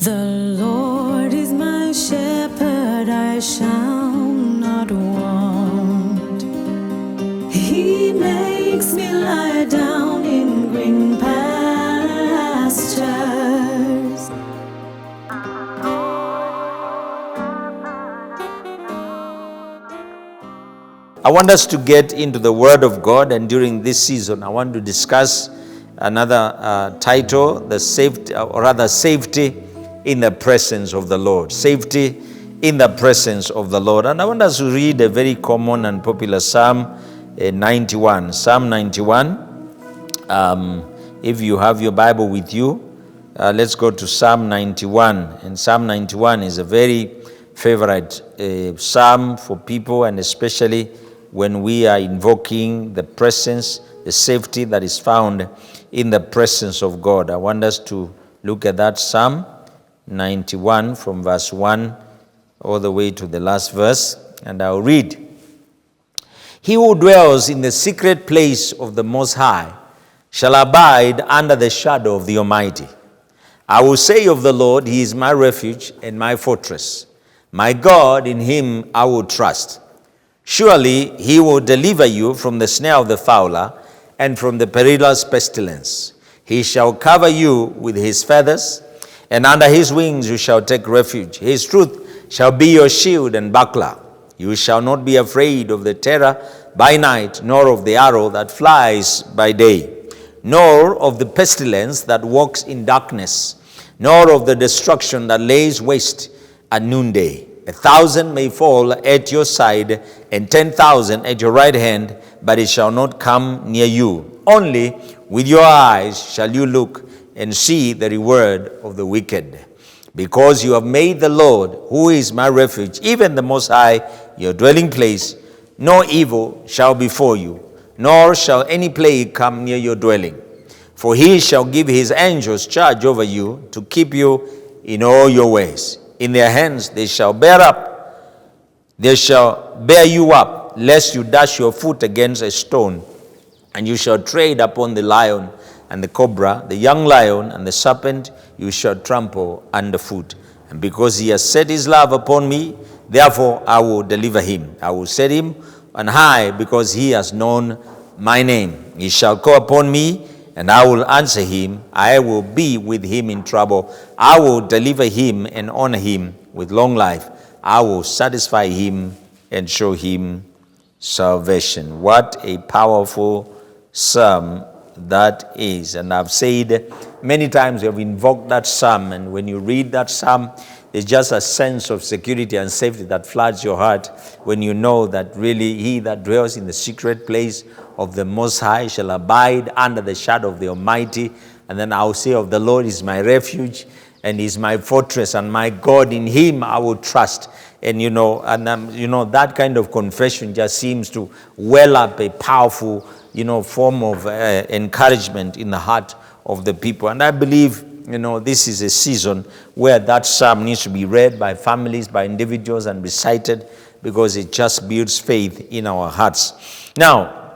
The Lord is my shepherd, I shall not want. He makes me lie down in green pastures. I want us to get into the Word of God, and during this season, I want to discuss another title, the safety, or rather safety in the presence of the Lord. Safety in the presence of the Lord. And I want us to read a very common and popular Psalm 91. Psalm 91. If you have your Bible with you, let's go to Psalm 91. And Psalm 91 is a very favorite psalm for people, and especially when we are invoking the presence, the safety that is found in the presence of God. I want us to look at that Psalm 91 from verse 1 all the way to the last verse, and I'll read. He who dwells in the secret place of the Most High shall abide under the shadow of the Almighty. I will say of the Lord, He is my refuge and my fortress. My God, in Him I will trust. Surely He will deliver you from the snare of the fowler and from the perilous pestilence. He shall cover you with His feathers, and under His wings you shall take refuge. His truth shall be your shield and buckler. You shall not be afraid of the terror by night, nor of the arrow that flies by day, nor of the pestilence that walks in darkness, nor of the destruction that lays waste at noonday. 1,000 may fall at your side, and 10,000 at your right hand, but it shall not come near you. Only with your eyes shall you look and see the reward of the wicked. Because you have made the Lord, who is my refuge, even the Most High, your dwelling place, no evil shall befall you, nor shall any plague come near your dwelling. For He shall give His angels charge over you to keep you in all your ways. In their hands they shall bear you up, lest you dash your foot against a stone. And you shall tread upon the lion and the cobra, the young lion and the serpent you shall trample underfoot. And because He has set His love upon me, therefore I will deliver him. I will set him on high, because he has known my name. He shall call upon me, and I will answer him. I will be with him in trouble. I will deliver him and honor him with long life. I will satisfy him and show him salvation. What a powerful psalm that is. And I've said many times, we have invoked that psalm, and when you read that psalm, there's just a sense of security and safety that floods your heart when you know that really He that dwells in the secret place of the Most High shall abide under the shadow of the Almighty. And then I'll say of the Lord is my refuge and is my fortress, and my God, in Him I will trust. And that kind of confession just seems to well up a powerful form of encouragement in the heart of the people. And I believe this is a season where that psalm needs to be read by families, by individuals, and recited, because it just builds faith in our hearts. Now,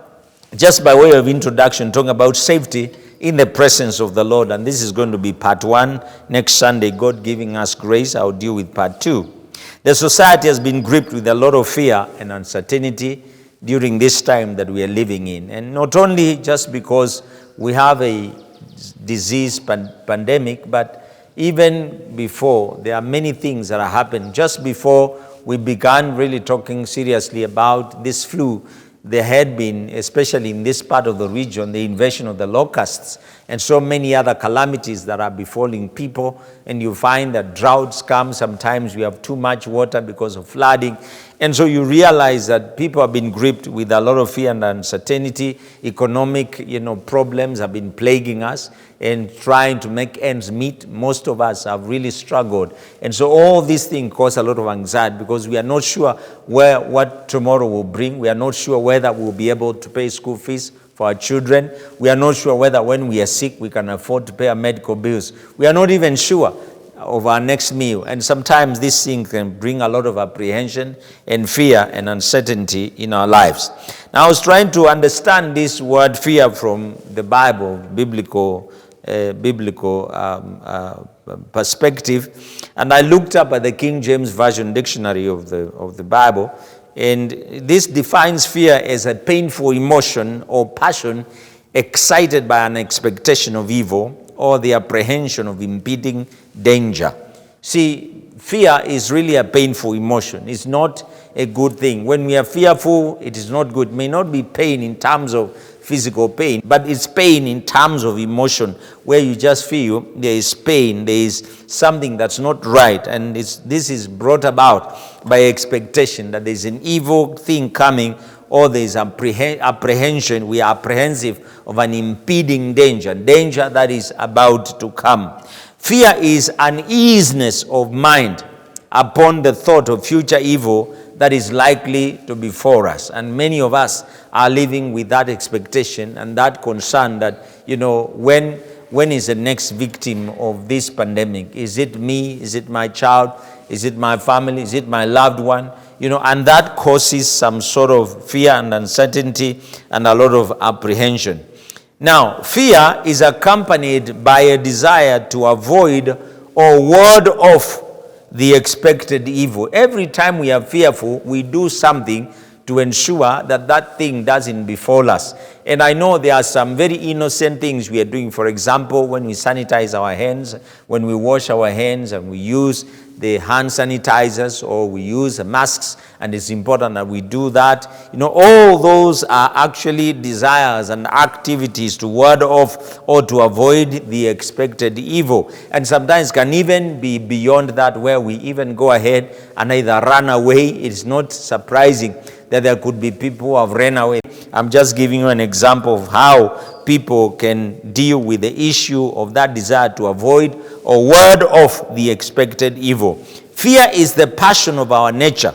just by way of introduction, talking about safety in the presence of the Lord, and this is going to be part 1. Next Sunday, God giving us grace, I'll deal with part 2. The society has been gripped with a lot of fear and uncertainty during this time that we are living in. And not only just because we have a disease pandemic, but even before, there are many things that are happening. Just before we began really talking seriously about this flu, there had been, especially in this part of the region, the invasion of the locusts and so many other calamities that are befalling people. And you find that droughts come. Sometimes we have too much water because of flooding. And so you realize that people have been gripped with a lot of fear and uncertainty. Economic, problems have been plaguing us and trying to make ends meet. Most of us have really struggled. And so all these things cause a lot of anxiety, because we are not sure what tomorrow will bring. We are not sure whether we'll be able to pay school fees for our children. We are not sure whether when we are sick we can afford to pay our medical bills. We are not even sure of our next meal. And sometimes this thing can bring a lot of apprehension and fear and uncertainty in our lives. Now, I was trying to understand this word fear from the Bible, biblical biblical perspective. And I looked up at the King James Version dictionary of the Bible, and this defines fear as a painful emotion or passion excited by an expectation of evil or the apprehension of impending danger. See, fear is really a painful emotion. It's not a good thing. When we are fearful, it is not good. It may not be pain in terms of physical pain, but it's pain in terms of emotion, where you just feel there is pain, there is something that's not right, and this is brought about by expectation that there's an evil thing coming, or there's apprehension. We are apprehensive of an impending danger that is about to come. Fear is uneasiness of mind upon the thought of future evil that is likely to befall us. And many of us are living with that expectation and that concern that, when is the next victim of this pandemic? Is it me? Is it my child? Is it my family? Is it my loved one? And that causes some sort of fear and uncertainty and a lot of apprehension. Now, fear is accompanied by a desire to avoid or ward off the expected evil. Every time we are fearful, we do something to ensure that that thing doesn't befall us. And I know there are some very innocent things we are doing. For example, when we sanitize our hands, when we wash our hands and we use the hand sanitizers or we use masks, and it's important that we do that. All those are actually desires and activities to ward off or to avoid the expected evil. And sometimes can even be beyond that, where we even go ahead and either run away. It's not surprising that there could be people who have ran away. I'm just giving you an example of how people can deal with the issue of that desire to avoid or ward off the expected evil. Fear is the passion of our nature,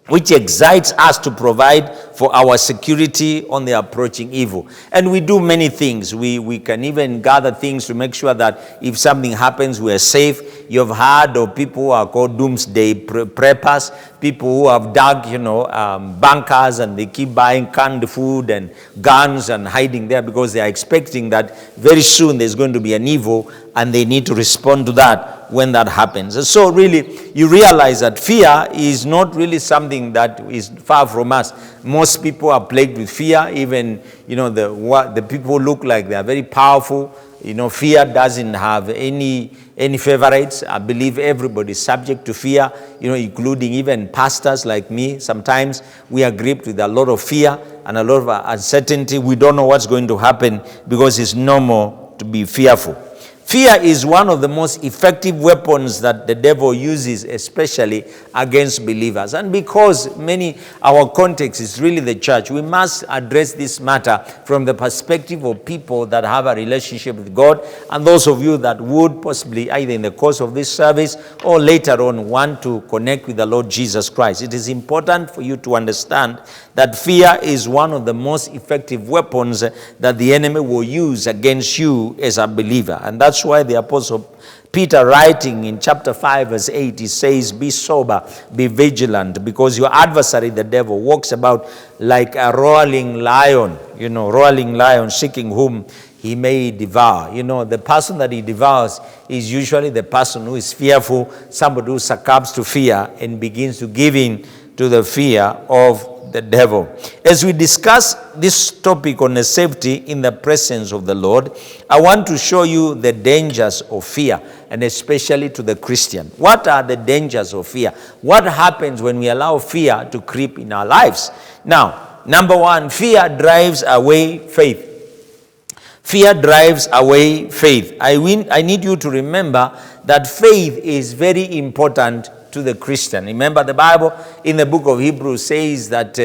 which excites us to provide for our security on the approaching evil. And we do many things. We can even gather things to make sure that if something happens, we are safe. You've heard of people who are called doomsday preppers, people who have dug, bunkers, and they keep buying canned food and guns and hiding there because they are expecting that very soon there's going to be an evil and they need to respond to that when that happens. And so really, you realize that fear is not really something that is far from us. Most people are plagued with fear. Even, the people who look like they are very powerful. Fear doesn't have any favorites. I believe everybody is subject to fear, including even pastors like me. Sometimes we are gripped with a lot of fear and a lot of uncertainty. We don't know what's going to happen because it's normal to be fearful. Fear is one of the most effective weapons that the devil uses, especially against believers. And because our context is really the church, we must address this matter from the perspective of people that have a relationship with God, and those of you that would possibly, either in the course of this service or later on, want to connect with the Lord Jesus Christ. It is important for you to understand that fear is one of the most effective weapons that the enemy will use against you as a believer. And that's why the Apostle Peter, writing in chapter 5 verse 8, he says, be sober, be vigilant, because your adversary, the devil, walks about like a roaring lion, seeking whom he may devour. The person that he devours is usually the person who is fearful, somebody who succumbs to fear and begins to give in to the fear of the devil. As we discuss this topic on the safety in the presence of the Lord, I want to show you the dangers of fear, and especially to the Christian. What are the dangers of fear? What happens when we allow fear to creep in our lives? Now, number one, fear drives away faith. Fear drives away faith. I need you to remember that faith is very important to the Christian. Remember, the Bible in the book of Hebrews says that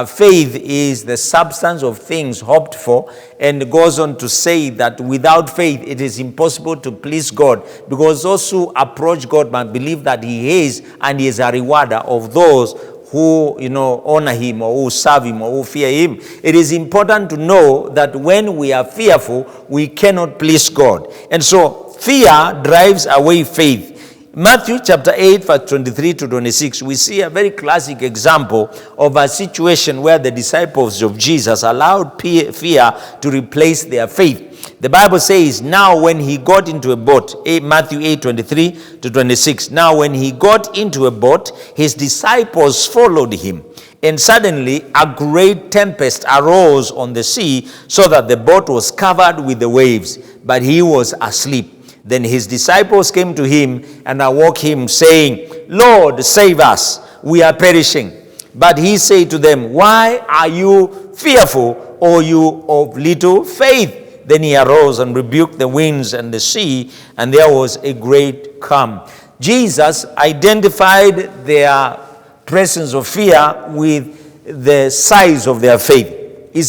faith is the substance of things hoped for, and goes on to say that without faith it is impossible to please God, because those who approach God must believe that He is, and He is a rewarder of those who honor Him, or who serve Him, or who fear Him. It is important to know that when we are fearful, we cannot please God. And so fear drives away faith. Matthew chapter 8 verse 23 to 26, we see a very classic example of a situation where the disciples of Jesus allowed fear to replace their faith. The Bible says, now when he got into a boat, Matthew 8:23 to 26, now when he got into a boat, his disciples followed him. And suddenly a great tempest arose on the sea, so that the boat was covered with the waves, but he was asleep. Then his disciples came to him and awoke him, saying, Lord, save us, we are perishing. But he said to them, why are you fearful, O you of little faith? Then he arose and rebuked the winds and the sea, and there was a great calm. Jesus identified their presence of fear with the size of their faith. He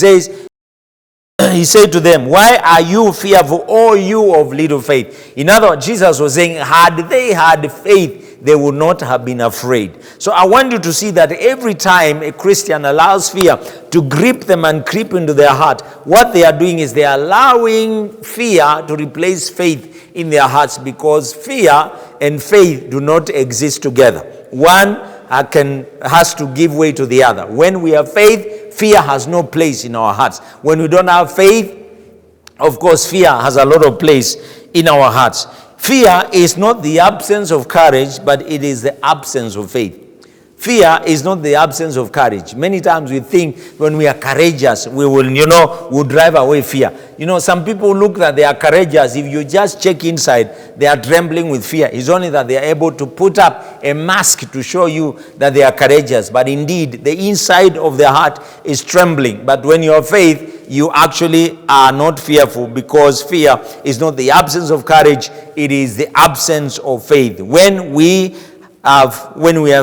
said to them, why are you fearful, O you of little faith? In other words, Jesus was saying, had they had faith, they would not have been afraid. So I want you to see that every time a Christian allows fear to grip them and creep into their heart, what they are doing is they are allowing fear to replace faith in their hearts, because fear and faith do not exist together. One has to give way to the other. When we have faith, fear has no place in our hearts. When we don't have faith, of course, fear has a lot of place in our hearts. Fear is not the absence of courage, but it is the absence of faith. Fear is not the absence of courage. Many times we think when we are courageous, we will, we'll drive away fear. Some people look that they are courageous. If you just check inside, they are trembling with fear. It's only that they are able to put up a mask to show you that they are courageous. But indeed, the inside of their heart is trembling. But when you have faith, you actually are not fearful, because fear is not the absence of courage. It is the absence of faith. When we are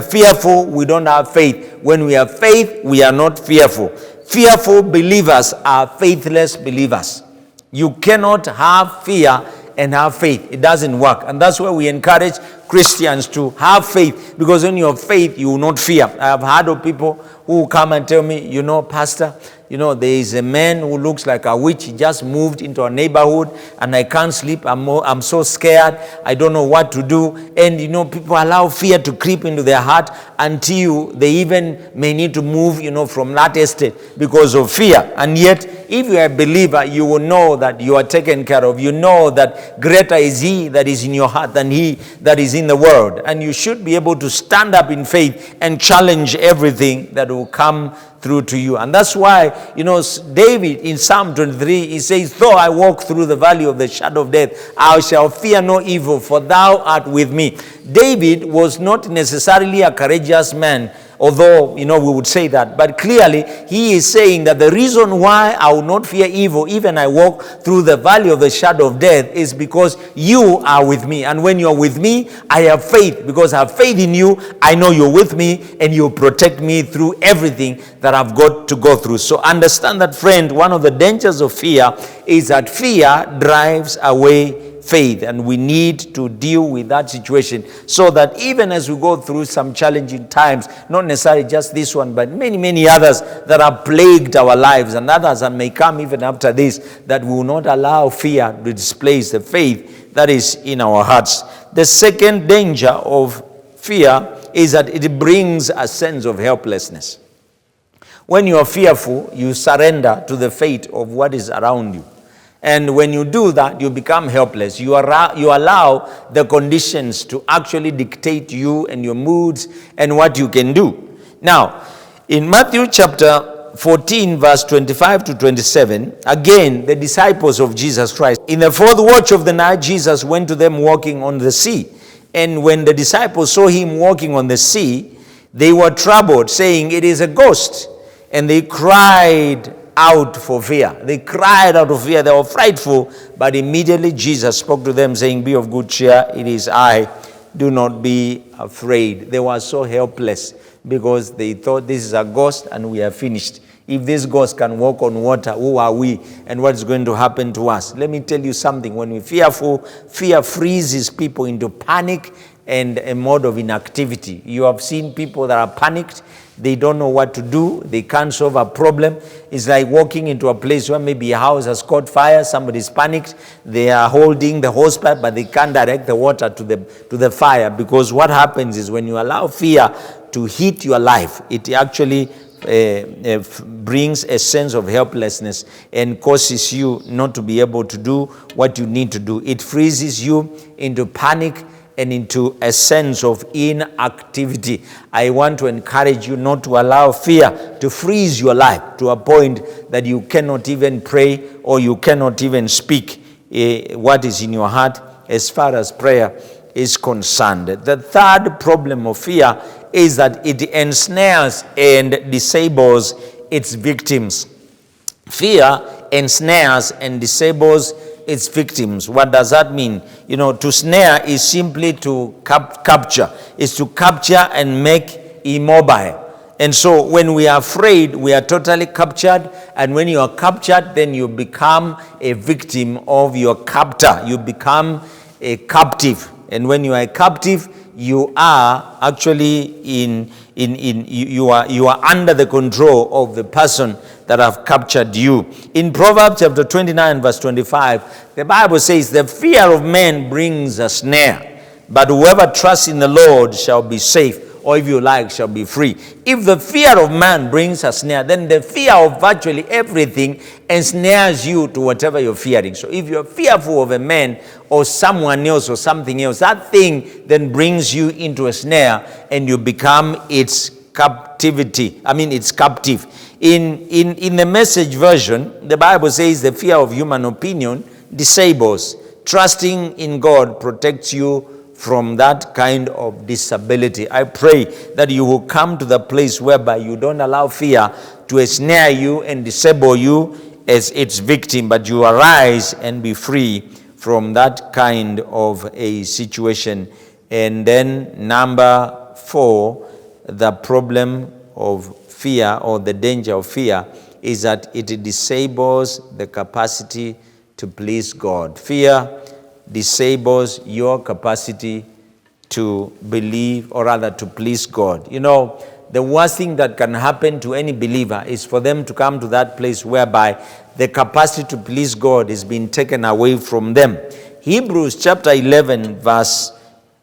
fearful, we don't have faith. When we have faith, we are not fearful. Fearful believers are faithless believers. You cannot have fear and have faith. It doesn't work. And that's why we encourage Christians to have faith, because when you have faith, you will not fear. I have heard of people who come and tell me, Pastor, there is a man who looks like a witch. He just moved into a neighborhood and I can't sleep. I'm so scared. I don't know what to do. And, people allow fear to creep into their heart until they even may need to move, from that estate because of fear. And yet, if you are a believer, you will know that you are taken care of. You know that greater is he that is in your heart than he that is in the world. And you should be able to stand up in faith and challenge everything that will come through to you. And that's why, David in Psalm 23, he says, though I walk through the valley of the shadow of death, I shall fear no evil, for thou art with me. David was not necessarily a courageous man, although, we would say that. But clearly, he is saying that the reason why I will not fear evil, even I walk through the valley of the shadow of death, is because you are with me. And when you're with me, I have faith. Because I have faith in you, I know you're with me, and you protect me through everything that I've got to go through. So understand that, friend, one of the dangers of fear is that fear drives away faith, and we need to deal with that situation, so that even as we go through some challenging times, not necessarily just this one, but many others that have plagued our lives, and others that may come even after this, that we will not allow fear to displace the faith that is in our hearts. The second danger of fear is that it brings a sense of helplessness. When you are fearful, you surrender to the fate of what is around you. And when you do that, you become helpless. You allow the conditions to actually dictate you and your moods and what you can do. Now, in Matthew chapter 14, verse 25 to 27, again, the disciples of Jesus Christ. In the fourth watch of the night, Jesus went to them walking on the sea. And when the disciples saw him walking on the sea, they were troubled, saying, it is a ghost. And they cried out for fear. They cried out of fear. They were frightful. But immediately Jesus spoke to them, saying, be of good cheer. It is I. Do not be afraid. They were so helpless because they thought this is a ghost and we are finished. If this ghost can walk on water, who are we and what is going to happen to us? Let me tell you something. When we're fearful, fear freezes people into panic and a mode of inactivity. You have seen people that are panicked. They don't know what to do. They can't solve a problem. It's like walking into a place where maybe a house has caught fire. Somebody's panicked. They are holding the hosepipe, but they can't direct the water to the fire, because what happens is when you allow fear to hit your life, it actually brings a sense of helplessness and causes you not to be able to do what you need to do. It freezes you into panic and into a sense of inactivity. I want to encourage you not to allow fear to freeze your life to a point that you cannot even pray or you cannot even speak what is in your heart as far as prayer is concerned. The third problem of fear is that it ensnares and disables its victims. Fear ensnares and disables its victims. What does that mean? To snare is simply to capture. Is to capture and make immobile. And so when we are afraid, we are totally captured. And when you are captured, then you become a victim of your captor. You become a captive. And when you are a captive, you are actually you are under the control of the person that have captured you. In Proverbs chapter 29 verse 25, the Bible says, "The fear of man brings a snare, but whoever trusts in the Lord shall be safe, or if you like, shall be free." If the fear of man brings a snare, then the fear of virtually everything ensnares you to whatever you're fearing. So if you're fearful of a man or someone else or something else, that thing then brings you into a snare and you become its captivity. It's captive. In the Message version, the Bible says the fear of human opinion disables. Trusting in God protects you from that kind of disability. I pray that you will come to the place whereby you don't allow fear to ensnare you and disable you as its victim, but you arise and be free from that kind of a situation. And then number 4, the problem of fear or the danger of fear is that it disables the capacity to please God. Fear disables your capacity to believe, or rather to please God. The worst thing that can happen to any believer is for them to come to that place whereby the capacity to please God is being taken away from them. Hebrews chapter 11 verse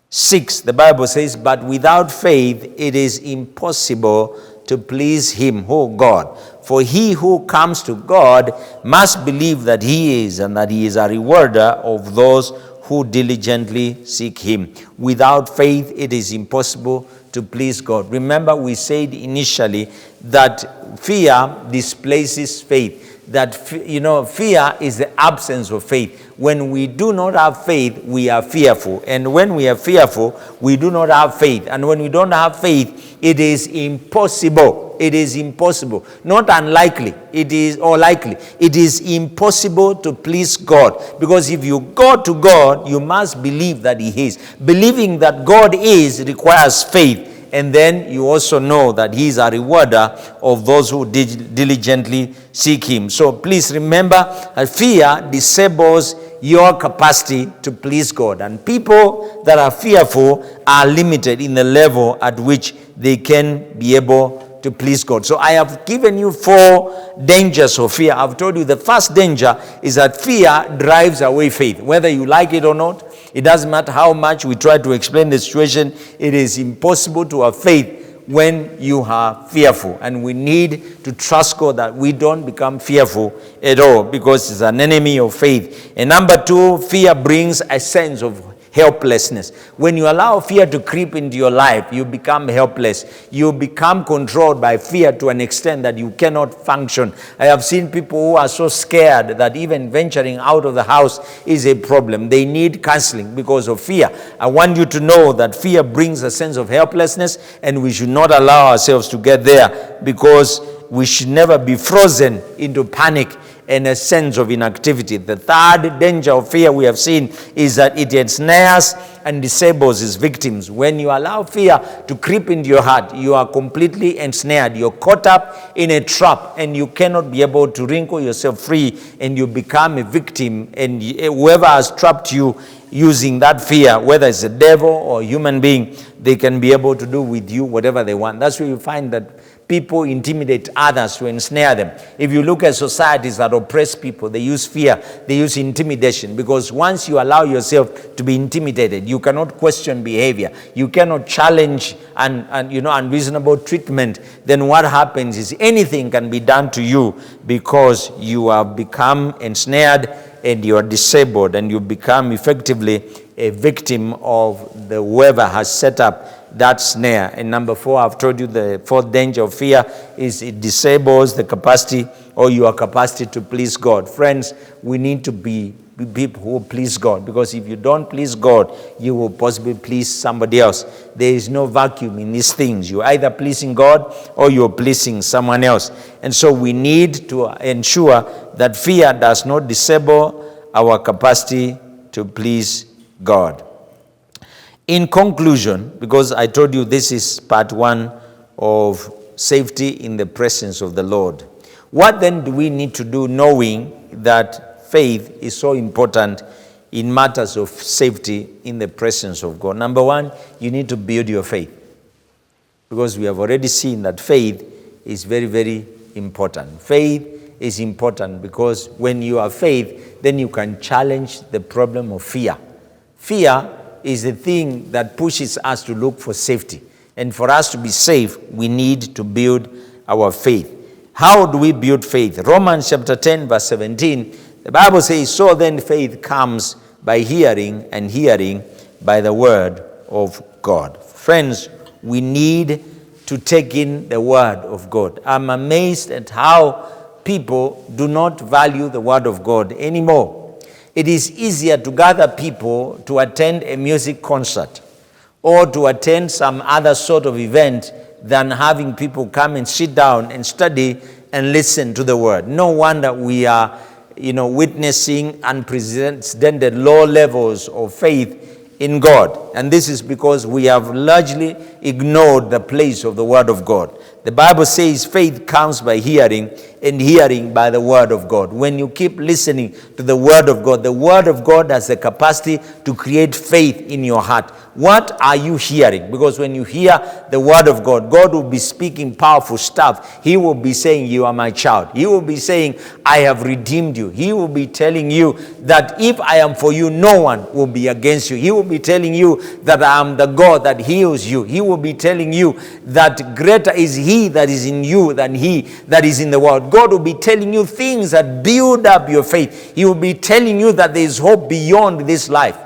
6, the Bible says, "But without faith it is impossible to please him," God. "For he who comes to God must believe that he is, and that he is a rewarder of those who diligently seek him." Without faith, it is impossible to please God. Remember, we said initially that fear displaces faith. That, fear is the absence of faith. When we do not have faith, we are fearful. And when we are fearful, we do not have faith. And when we don't have faith, it is impossible. It is impossible. Not unlikely. It is, or likely. It is impossible to please God. Because if you go to God, you must believe that he is. Believing that God is requires faith. And then you also know that he is a rewarder of those who diligently seek him. So please remember that fear disables your capacity to please God. And people that are fearful are limited in the level at which they can be able to please God. So I have given you 4 dangers of fear. I've told you the first danger is that fear drives away faith. Whether you like it or not, it doesn't matter how much we try to explain the situation, it is impossible to have faith when you are fearful. And we need to trust God that we don't become fearful at all, because it's an enemy of faith. And number 2, fear brings a sense of helplessness. When you allow fear to creep into your life, you become helpless. You become controlled by fear to an extent that you cannot function. I have seen people who are so scared that even venturing out of the house is a problem. They need counseling because of fear. I want you to know that fear brings a sense of helplessness, and we should not allow ourselves to get there, because we should never be frozen into panic and a sense of inactivity. The third danger of fear we have seen is that it ensnares and disables its victims. When you allow fear to creep into your heart, you are completely ensnared. You're caught up in a trap, and you cannot be able to wrinkle yourself free, and you become a victim. And whoever has trapped you using that fear, whether it's a devil or a human being, they can be able to do with you whatever they want. That's where you find that People intimidate others to ensnare them. If you look at societies that oppress people, they use fear, they use intimidation, because once you allow yourself to be intimidated, you cannot question behavior, you cannot challenge unreasonable treatment, then what happens is anything can be done to you because you have become ensnared and you are disabled, and you become effectively a victim of the whoever has set up that snare. And number 4, I've told you the fourth danger of fear is it disables the capacity or your capacity to please God. Friends, we need to be people who please God, because if you don't please God, you will possibly please somebody else. There is no vacuum in these things. You're either pleasing God or you're pleasing someone else. And so we need to ensure that fear does not disable our capacity to please God. In conclusion, because I told you this is part 1 of safety in the presence of the Lord, what then do we need to do, knowing that faith is so important in matters of safety in the presence of God? Number 1, you need to build your faith, because we have already seen that faith is very, very important. Faith is important because when you have faith, then you can challenge the problem of fear. Fear is the thing that pushes us to look for safety. And for us to be safe, we need to build our faith. How do we build faith? Romans chapter 10, verse 17, the Bible says, so then faith comes by hearing, and hearing by the word of God. Friends, we need to take in the word of God. I'm amazed at how people do not value the word of God anymore. It is easier to gather people to attend a music concert or to attend some other sort of event than having people come and sit down and study and listen to the word. No wonder we are, witnessing unprecedented low levels of faith in God. And this is because we have largely ignored the place of the word of God. The Bible says faith comes by hearing, and hearing by the word of God. When you keep listening to the word of God has the capacity to create faith in your heart. What are you hearing? Because when you hear the word of God, God will be speaking powerful stuff. He will be saying, you are my child. He will be saying, I have redeemed you. He will be telling you that if I am for you, no one will be against you. He will be telling you that I am the God that heals you. He will be telling you that greater is He that is in you than he that is in the world. God will be telling you things that build up your faith. He will be telling you that there is hope beyond this life.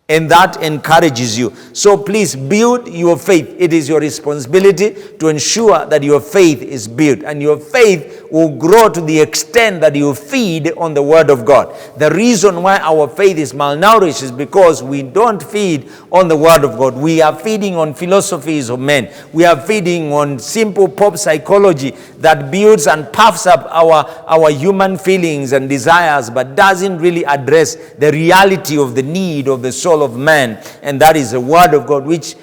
And that encourages you. So please build your faith. It is your responsibility to ensure that your faith is built. And your faith will grow to the extent that you feed on the word of God. The reason why our faith is malnourished is because we don't feed on the word of God. We are feeding on philosophies of men. We are feeding on simple pop psychology that builds and puffs up our human feelings and desires, but doesn't really address the reality of the need of the soul of man. And that is the word of God, which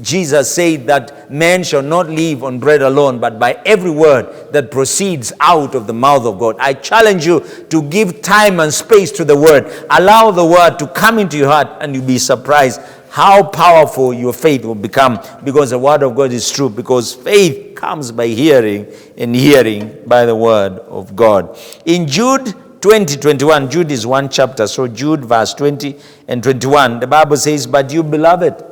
Jesus said that man shall not live on bread alone, but by every word that proceeds out of the mouth of God. I challenge you to give time and space to the word. Allow the word to come into your heart, and you'll be surprised how powerful your faith will become, because the word of God is true. Because faith comes by hearing, and hearing by the word of God. In Jude 20:21, Jude is one chapter, so Jude verse 20 and 21, the Bible says, but you beloved,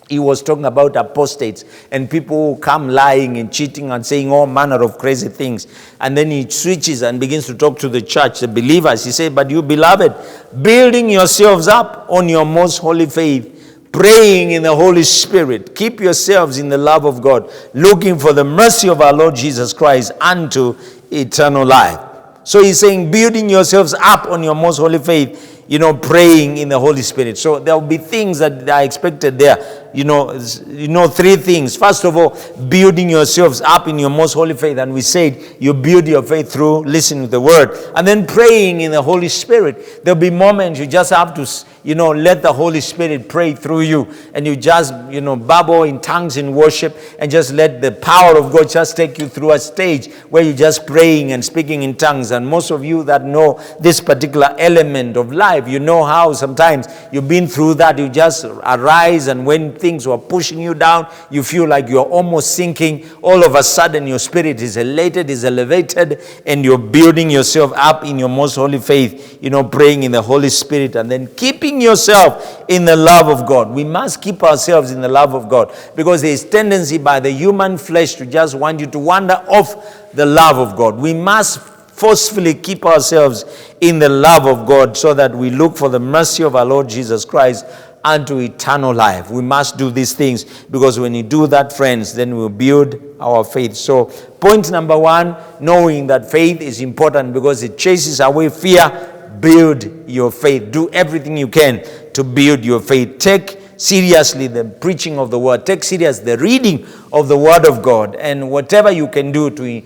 he was talking about apostates and people who come lying and cheating and saying all manner of crazy things. And then he switches and begins to talk to the church, the believers. He said, but you beloved, building yourselves up on your most holy faith, praying in the Holy Spirit, keep yourselves in the love of God, looking for the mercy of our Lord Jesus Christ unto eternal life. So he's saying, building yourselves up on your most holy faith, praying in the Holy Spirit. So there will be things that are expected there. Three things. First of all, building yourselves up in your most holy faith. And we said you build your faith through listening to the word. And then praying in the Holy Spirit. There'll be moments you just have to, let the Holy Spirit pray through you. And you just, babble in tongues in worship. And just let the power of God just take you through a stage where you're just praying and speaking in tongues. And most of you that know this particular element of life life. You know how sometimes you've been through that. You just arise, and when things were pushing you down, you feel like you're almost sinking. All of a sudden, your spirit is elated, is elevated, and you're building yourself up in your most holy faith, praying in the Holy Spirit, and then keeping yourself in the love of God. We must keep ourselves in the love of God, because there is tendency by the human flesh to just want you to wander off the love of God. We must forcefully keep ourselves in the love of God, so that we look for the mercy of our Lord Jesus Christ unto eternal life. We must do these things, because when you do that, friends, then we'll build our faith. So point number 1, knowing that faith is important because it chases away fear. Build your faith. Do everything you can to build your faith. Take seriously the preaching of the word. Take serious the reading of the word of God, and whatever you can do to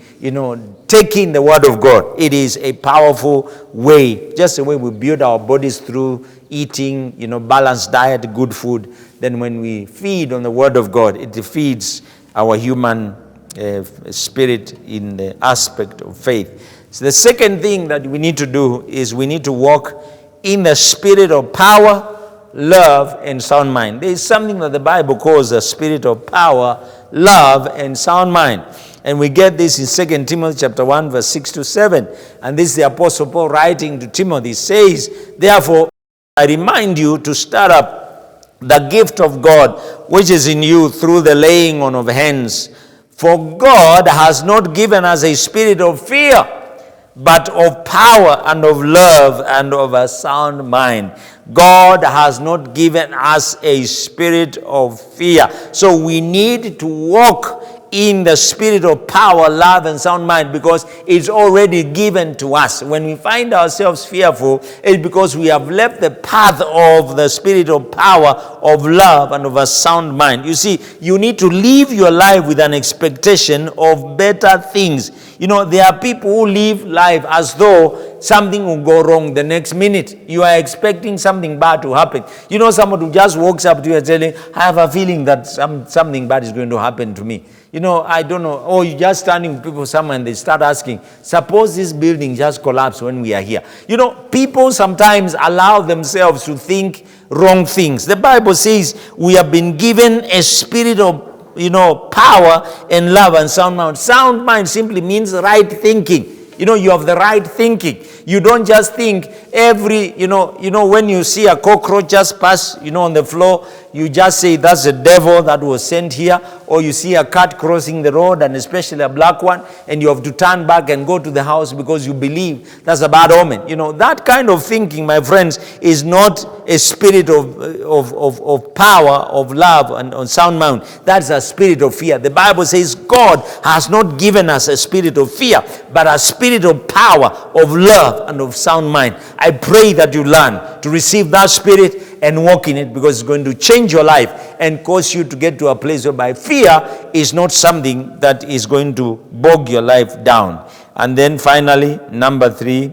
take in the word of God. It is a powerful way, just the way we build our bodies through eating balanced diet, good food. Then when we feed on the word of God, it feeds our human spirit in the aspect of faith. So the second thing that we need to do is we need to walk in the spirit of power, love, and sound mind. There is something that the Bible calls the spirit of power, love, and sound mind. And we get this in 2 Timothy chapter 1, verse 6 to 7. And this is the Apostle Paul writing to Timothy. He says, therefore, I remind you to stir up the gift of God which is in you through the laying on of hands. For God has not given us a spirit of fear, but of power and of love and of a sound mind. God has not given us a spirit of fear. So we need to walk in the spirit of power, love, and sound mind, because it's already given to us. When we find ourselves fearful, it's because we have left the path of the spirit of power, of love, and of a sound mind. You see, you need to live your life with an expectation of better things. There are people who live life as though something will go wrong the next minute. You are expecting something bad to happen. Someone who just walks up to you and telling, I have a feeling that something bad is going to happen to me. I don't know. Or you're just standing with people somewhere and they start asking, suppose this building just collapsed when we are here. People sometimes allow themselves to think wrong things. The Bible says we have been given a spirit of power and love and sound mind. Sound mind simply means right thinking. You have the right thinking. You don't just think when you see a cockroach just pass, on the floor, you just say that's the devil that was sent here. Or you see a cat crossing the road, and especially a black one, and you have to turn back and go to the house because you believe that's a bad omen. That kind of thinking, my friends, is not a spirit of power, of love, and on sound mind. That's a spirit of fear. The Bible says God has not given us a spirit of fear, but a spirit of power, of love, and of sound mind. I pray that you learn to receive that spirit and walk in it, because it's going to change your life and cause you to get to a place whereby fear is not something that is going to bog your life down. And then finally, number 3,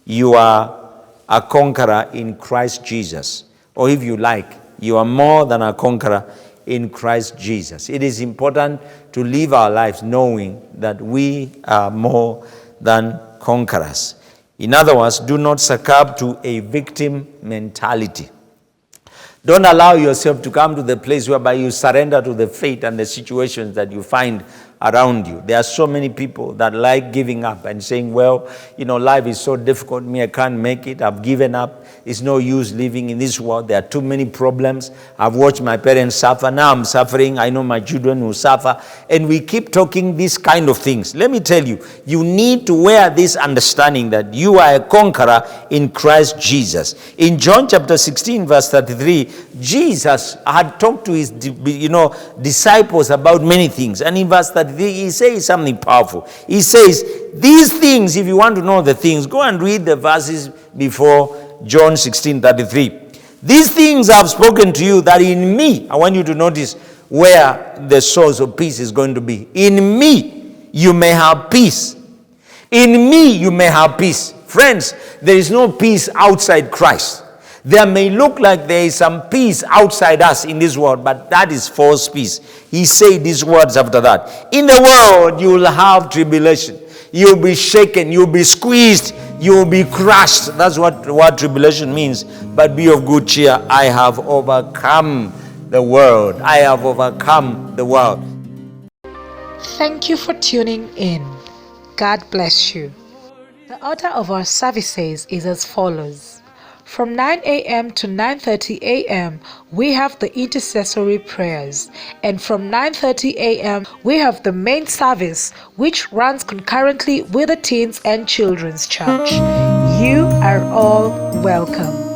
you are a conqueror in Christ Jesus. Or if you like, you are more than a conqueror in Christ Jesus. It is important to live our lives knowing that we are more than conquerors. In other words, do not succumb to a victim mentality. Don't allow yourself to come to the place whereby you surrender to the fate and the situations that you find around you. There are so many people that like giving up and saying, well, life is so difficult, me, I can't make it, I've given up, it's no use living in this world, there are too many problems, I've watched my parents suffer, now I'm suffering, I know my children will suffer, and we keep talking these kind of things. Let me tell you, you need to wear this understanding that you are a conqueror in Christ Jesus. In John chapter 16, verse 33, Jesus had talked to his disciples about many things, and in verse 33, he says something powerful. He says, these things, if you want to know the things, go and read the verses before John 16:33. These things I have spoken to you, that in me, I want you to notice where the source of peace is going to be. In me, you may have peace. In me, you may have peace. Friends, there is no peace outside Christ. There may look like there is some peace outside us in this world, but that is false peace. He said these words after that. In the world, you will have tribulation. You'll be shaken. You'll be squeezed. You will be crushed. That's what the word tribulation means. But be of good cheer. I have overcome the world. I have overcome the world. Thank you for tuning in. God bless you. The order of our services is as follows. From 9 a.m. to 9:30 a.m., we have the intercessory prayers. And from 9:30 a.m., we have the main service, which runs concurrently with the Teens and Children's Church. You are all welcome.